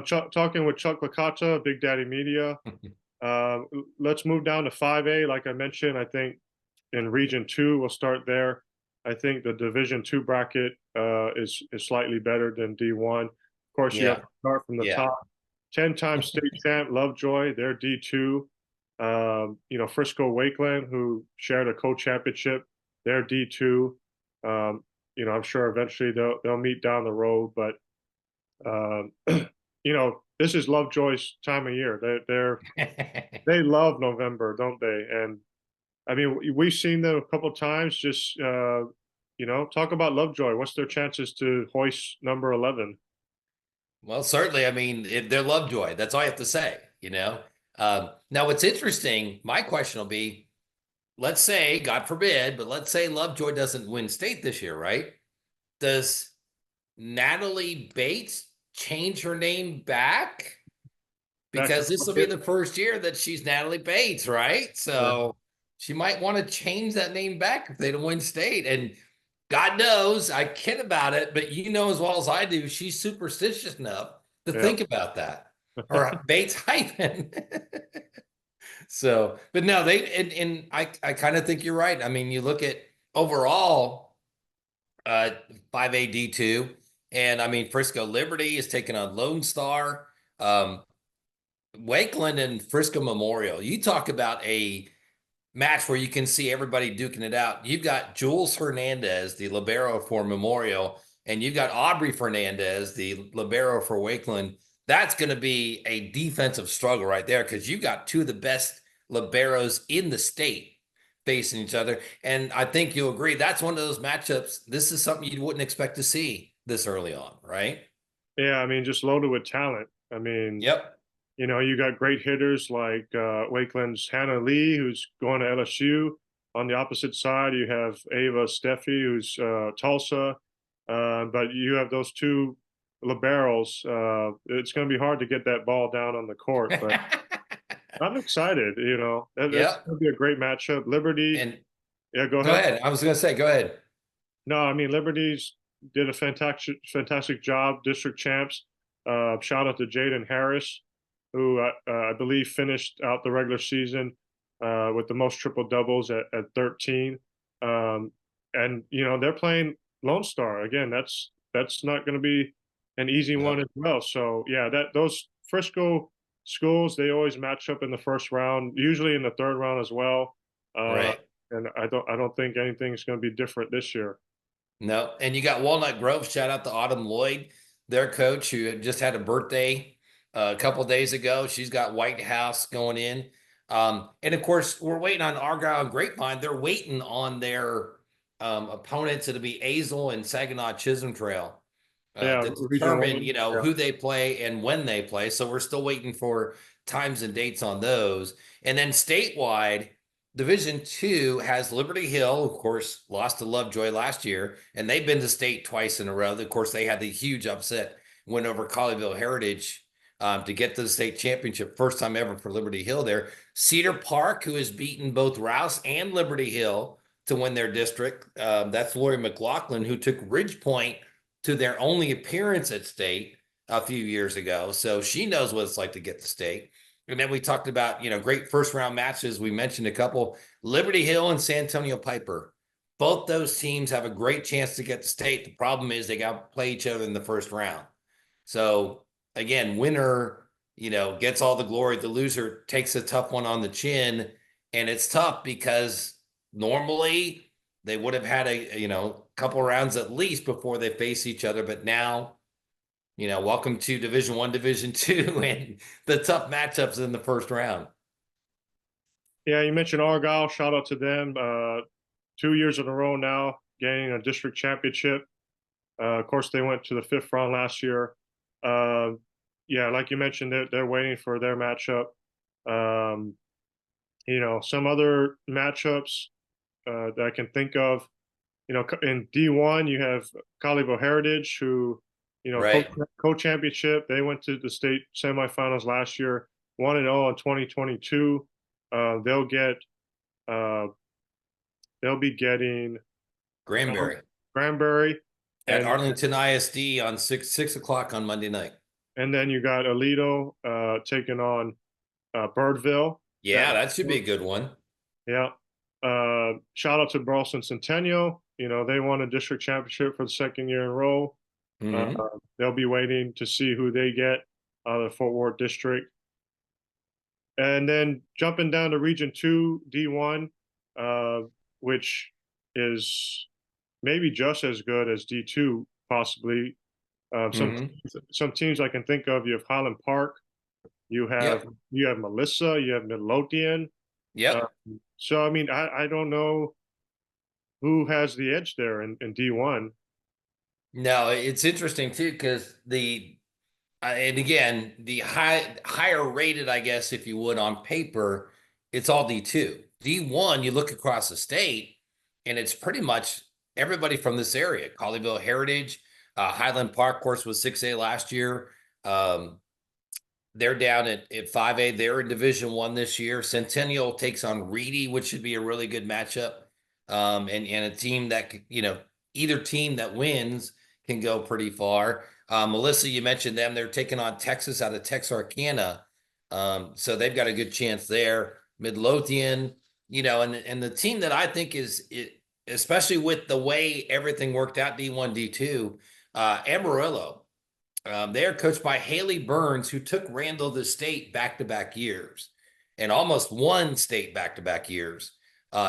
talking with Chuck Licata, Big Daddy Media. Uh, let's move down to 5A. Like I mentioned, I think in Region 2, we'll start there. I think the Division 2 bracket is slightly better than D1. Of course, you have Yeah, to start from the yeah. top. 10-time state champ Lovejoy, they're D2. Frisco Wakeland, who shared a co-championship, they're D2. I'm sure eventually they'll meet down the road, but um, this is Lovejoy's time of year. They love November, don't they? And I mean, we've seen them a couple of times. Just talk about Lovejoy. What's their chances to hoist number 11? Well, certainly. I mean, they're Lovejoy. That's all I have to say. Now, what's interesting, my question will be, let's say, God forbid, but let's say Lovejoy doesn't win state this year, right? Does Natalie Bates change her name back? Back to Because this will be market. the first year that she's Natalie Bates, right? Yeah. So she might want to change that name back if they don't win state. And God knows I kid about it, but you know as well as I do, she's superstitious enough to Yeah. think about that. Or Bates hyphen. So, but no, and I kind of think you're right. I mean, you look at overall 5AD2, and I mean Frisco Liberty is taking on Lone Star. Wakeland and Frisco Memorial. You talk about a match where you can see everybody duking it out. You've got Jules Hernandez, the libero for Memorial, and you've got Aubrey Fernandez, the libero for Wakeland. That's going to be a defensive struggle right there because you've got two of the best liberos in the state facing each other. And I think you'll agree that's one of those matchups. This is something you wouldn't expect to see this early on, right? Yeah, I mean, just loaded with talent. I mean, Yep. you got great hitters like Wakeland's Hannah Lee, who's going to LSU. On the opposite side, you have Ava Steffi, who's Tulsa. But you have those two liberals. It's going to be hard to get that ball down on the court, but I'm excited. That's Yep. going to be a great matchup. Liberty, And yeah, go go ahead. ahead. I was going to say, go ahead. No, I mean Liberty's did a fantastic job, district champs. Shout out to Jaden Harris, who I believe finished out the regular season with the most triple doubles at 13. And they're playing Lone Star again. That's not going to be an easy one No. as well. So yeah, that those Frisco schools, they always match up in the first round, usually in the third round as well. Uh, Right. and I don't think anything's going to be different this year. No. And you got Walnut Grove. Shout out to Autumn Lloyd, their coach, who had just had a birthday a couple days ago. She's got White House going in. And of course, we're waiting on Argyle and Grapevine. They're waiting on their opponents. It'll be Azle and Saginaw Chisholm Trail Yeah, to Region determine, One. Yeah, who they play and when they play. So we're still waiting for times and dates on those. And then statewide, Division 2 has Liberty Hill, of course, lost to Lovejoy last year, and they've been to state twice in a row. Of course, they had the huge upset win over Colleyville Heritage to get to the state championship, first time ever for Liberty Hill there. Cedar Park, who has beaten both Rouse and Liberty Hill to win their district. That's Lori McLaughlin, who took Ridgepoint to their only appearance at state a few years ago. So she knows what it's like to get to state. And then we talked about, great first round matches. We mentioned a couple, Liberty Hill and San Antonio Piper. Both those teams have a great chance to get to state. The problem is they got to play each other in the first round. So again, winner, gets all the glory. The loser takes a tough one on the chin. And it's tough because normally they would have had a couple rounds at least before they face each other. But now, welcome to Division 1, Division 2, and the tough matchups in the first round. yeah. You mentioned Argyle. Shout out to them. 2 years in a row now, getting a district championship. Of course, they went to the fifth round last year. Uh, yeah, like you mentioned, they're waiting for their matchup. Um, some other matchups that I can think of. In D1, you have Colleyville Heritage, who, Right. co-championship. They went to the state semifinals last year, 1-0 in 2022. They'll get, uh, they'll be getting Granbury Granbury, at and Arlington ISD on 6 o'clock on Monday night. And then you got Alito taking on Birdville. Yeah, that should be a good one. Yeah. Shout out to Burleson Centennial. You know, they won a district championship for the second year in a row. Uh, Hmm. they'll be waiting to see who they get out of the Fort Worth district. And then jumping down to Region 2, D1, uh, which is maybe just as good as D2, possibly. Hmm. Some teams I can think of, you have Highland Park, you have Yep. you have Melissa, you have Midlothian. Uh, Yep. so I mean, I don't know who has the edge there in D1. No, it's interesting too because and again, the higher rated, I guess, if you would, on paper, it's all D2. D1, you look across the state, and it's pretty much everybody from this area. Colleyville Heritage, Highland Park, of course, was 6A last year. Um, they're down at 5A. They're in Division 1 this year. Centennial takes on Reedy, which should be a really good matchup. And a team that, either team that wins can go pretty far. Melissa, you mentioned them. They're taking on Texas out of Texarkana. So they've got a good chance there. Midlothian, and the team that I think especially with the way everything worked out, D1, D2, Amarillo. They are coached by Haley Burns, who took Randall to state back-to-back years and almost won state back-to-back years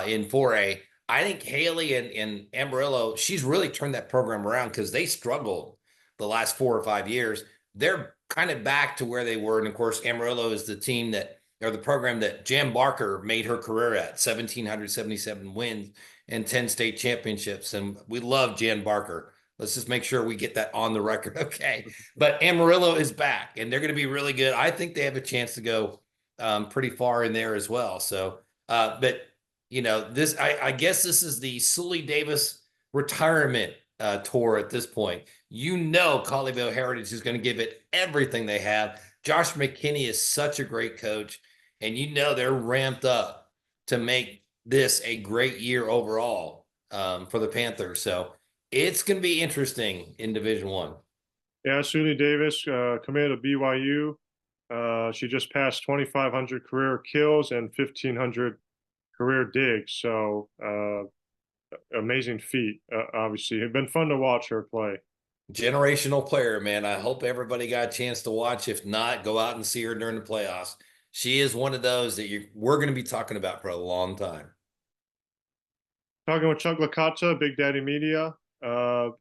in 4A. I think Haley and Amarillo, she's really turned that program around because they struggled the last 4 or 5 years. They're kind of back to where they were. And of course, Amarillo is the team or the program that Jan Barker made her career at, 1,777 wins and 10 state championships. And we love Jan Barker. Let's just make sure we get that on the record. Okay. But Amarillo is back and they're going to be really good. I think they have a chance to go pretty far in there as well. So, but I guess this is the Sully Davis retirement tour at this point. Colleyville Heritage is going to give it everything they have. Josh McKinney is such a great coach, and they're ramped up to make this a great year overall for the Panthers. So it's going to be interesting in Division 1. Yeah, Suni Davis committed to BYU. She just passed 2,500 career kills and 1,500 career digs. So amazing feat. Obviously, it's been fun to watch her play. Generational player, man. I hope everybody got a chance to watch. If not, go out and see her during the playoffs. She is one of those that we're going to be talking about for a long time. Talking with Chuck Licata, Big Daddy Media.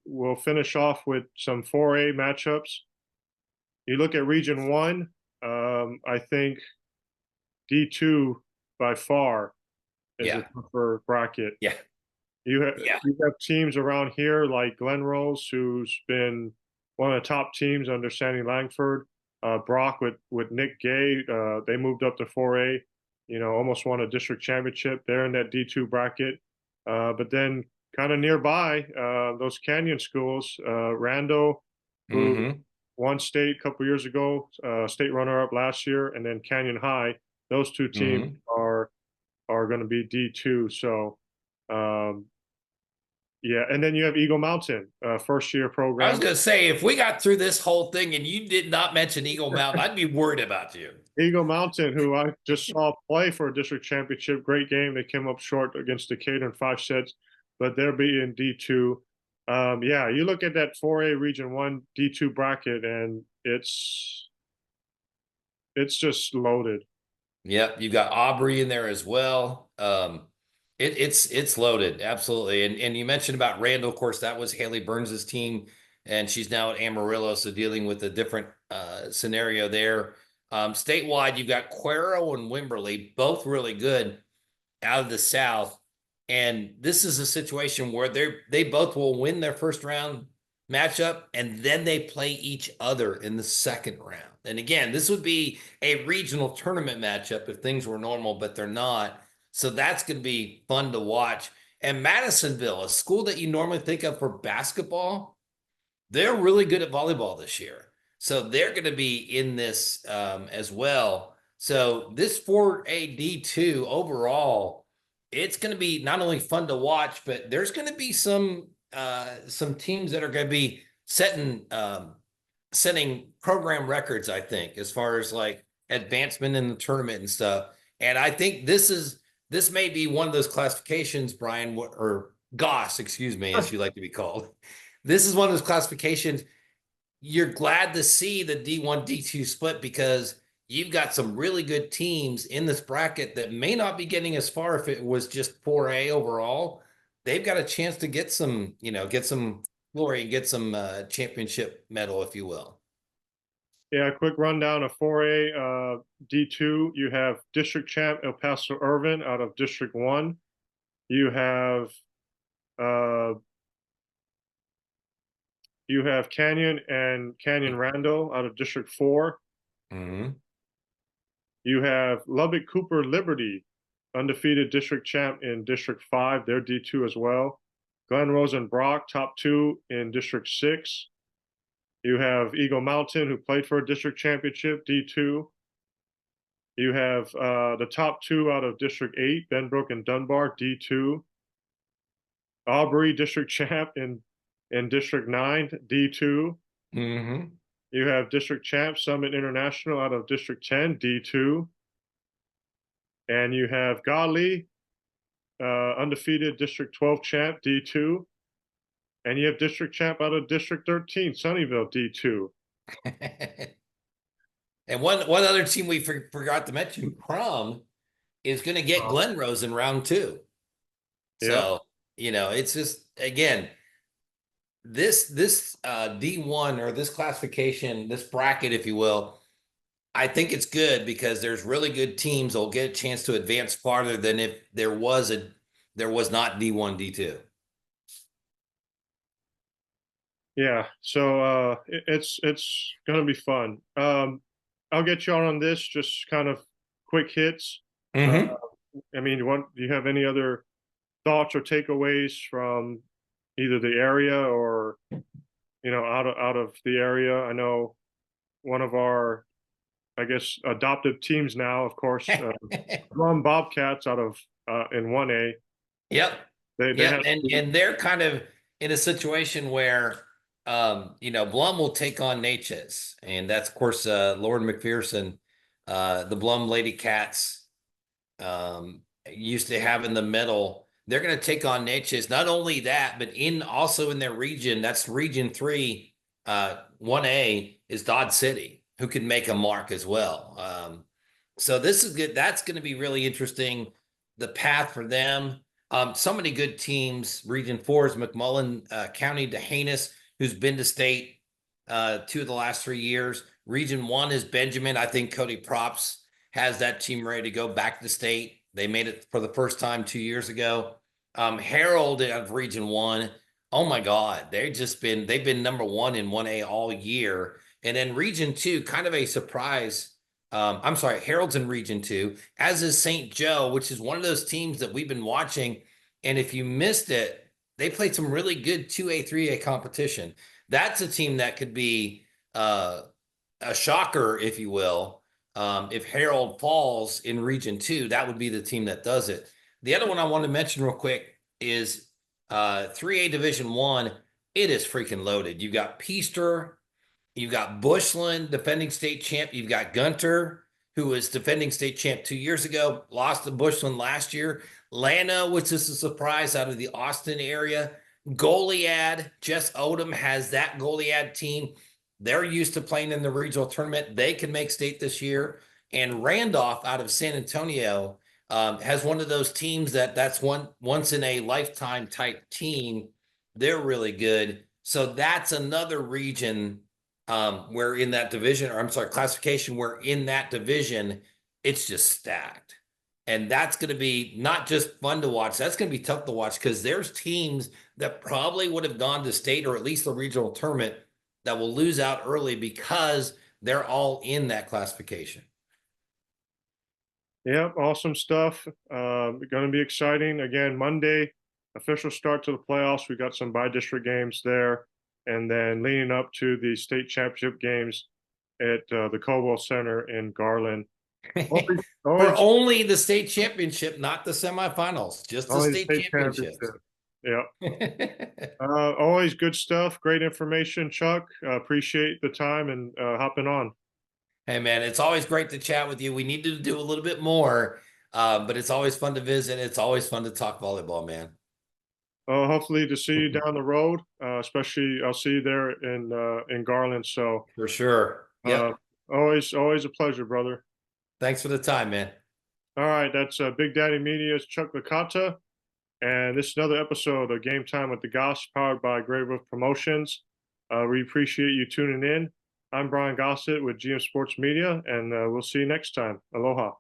We'll finish off with some 4A matchups. You look at Region 1, I think D2 by far is a Yeah. tougher bracket. Yeah. You have, Yeah. you have teams around here like Glen Rose, who's been one of the top teams under Sandy Langford. Brock with Nick Gay, they moved up to 4A, almost won a district championship. They're in that D2 bracket. But then kind of nearby, those Canyon schools, Rando, who Mm-hmm. won state a couple years ago, state runner-up last year, and then Canyon High. Those two teams Mm-hmm. are going to be D2. So um, yeah, and then you have Eagle Mountain, first year I was program. going to say, if we got through this whole thing and you did not mention Eagle Mountain, I'd be worried about you. Eagle Mountain, who I just saw play for a district championship, great game. They came up short against Decatur in 5 sets, but they're beating D2. Yeah, you look at that 4A Region 1 D2 bracket, and it's just loaded. Yep, you got Aubrey in there as well. It's loaded, absolutely. And you mentioned about Randall, of course, that was Haley Burns's team, and she's now at Amarillo, so dealing with a different scenario there. Statewide, you've got Cuero and Wimberley, both really good out of the South. And this is a situation where they both will win their first round matchup, and then they play each other in the second round. And again, this would be a regional tournament matchup if things were normal, but they're not. So that's going to be fun to watch. And Madisonville, a school that you normally think of for basketball, they're really good at volleyball this year. So they're going to be in this as well. So this 4A D2 overall, it's going to be not only fun to watch, but there's going to be some teams that are going to be setting setting program records, I think, as far as like advancement in the tournament and stuff. And I think this may be one of those classifications, Brian, or Goss, excuse me, as you like to be called. This is one of those classifications you're glad to see the D1, D2 split because you've got some really good teams in this bracket that may not be getting as far if it was just 4A overall. They've got a chance to get some, get some glory and get some championship medal, if you will. Yeah, a quick rundown of 4A D2. You have district champ El Paso Irvin out of District 1. You have uh, Canyon and Canyon Randall out of District 4. Mm-hmm. You have Lubbock Cooper Liberty, undefeated district champ in District 5. They're D2 as well. Glen Rose and Brock, top 2 in District 6. You have Eagle Mountain, who played for a district championship, D2. You have the top 2 out of District 8, Benbrook and Dunbar, D2. Aubrey, district champ in District 9, D2. Mm-hmm. You have district champ Summit International out of District 10, D2. And you have Godley, undefeated District 12 champ, D2. And you have district champ out of District 13, Sunnyvale, D2. And one other team we forgot to mention, Crum, is going to get Glen Rose in round 2. So, it's just, again, this D1 or this classification, this bracket, if you will, I think it's good because there's really good teams that will get a chance to advance farther than if there was not D1, D2. Yeah, so it's gonna be fun. I'll get you on this, just kind of quick hits. Mm-hmm. I mean, do you have any other thoughts or takeaways from either the area or out of the area? I know one of our, I guess, adoptive teams now, of course, Rum Bobcats out of in 1A. Yep. They Yep. And they're kind of in a situation where Blum will take on Natchez, and that's of course Lauren McPherson, the Blum Lady Cats used to have in the middle. They're going to take on Natchez. Not only that, but also in their region, that's Region 3, 1A is Dodge City, who can make a mark as well. So this is good. That's going to be really interesting. The path for them. So many good teams. Region 4 is McMullen County, D'Hanis, who's been to state 2 of the last 3 years. Region 1 is Benjamin. I think Cody Props has that team ready to go back to state. They made it for the first time 2 years ago. Harold of Region 1, oh my God, they've been number 1 in 1A all year. And then Region 2, kind of a surprise. I'm sorry, Harold's in Region 2, as is St. Joe, which is one of those teams that we've been watching. And if you missed it, they played some really good 2A, 3A competition. That's a team that could be a shocker, if you will. If Harold falls in Region 2, that would be the team that does it. The other one I want to mention real quick is 3A Division 1. It is freaking loaded. You've got Peaster, you've got Bushland, defending state champ. You've got Gunter, who was defending state champ 2 years ago, lost to Bushland last year. Lana, which is a surprise out of the Austin area. Goliad, Jess Odom has that Goliad team. They're used to playing in the regional tournament. They can make state this year. And Randolph out of San Antonio has one of those teams that's once in a lifetime type team. They're really good. So that's another region where in that division, or I'm sorry, classification, where in that division, it's just stacked. And that's going to be not just fun to watch. That's going to be tough to watch because there's teams that probably would have gone to state or at least the regional tournament that will lose out early because they're all in that classification. Yeah, awesome stuff. Going to be exciting. Again, Monday, official start to the playoffs. We got some by-district games there. And then leading up to the state championship games at the Coldwell Center in Garland. For only the state championship, not the semifinals, just the Only state championship. Yeah. Always good stuff. Great information, Chuck. Appreciate the time and hopping on. Hey man, it's always great to chat with you. We need to do a little bit more, but it's always fun to visit. It's always fun to talk volleyball, man. Hopefully to see you down the road. Especially I'll see you there in Garland. So For sure. uh, Yep. always a pleasure, brother. Thanks for the time, man. All right, that's Big Daddy Media's Chuck Licata, and this is another episode of Game Time with the Goss, powered by Great Wolf Promotions. We appreciate you tuning in. I'm Brian Gossett with GM Sports Media, and we'll see you next time. Aloha.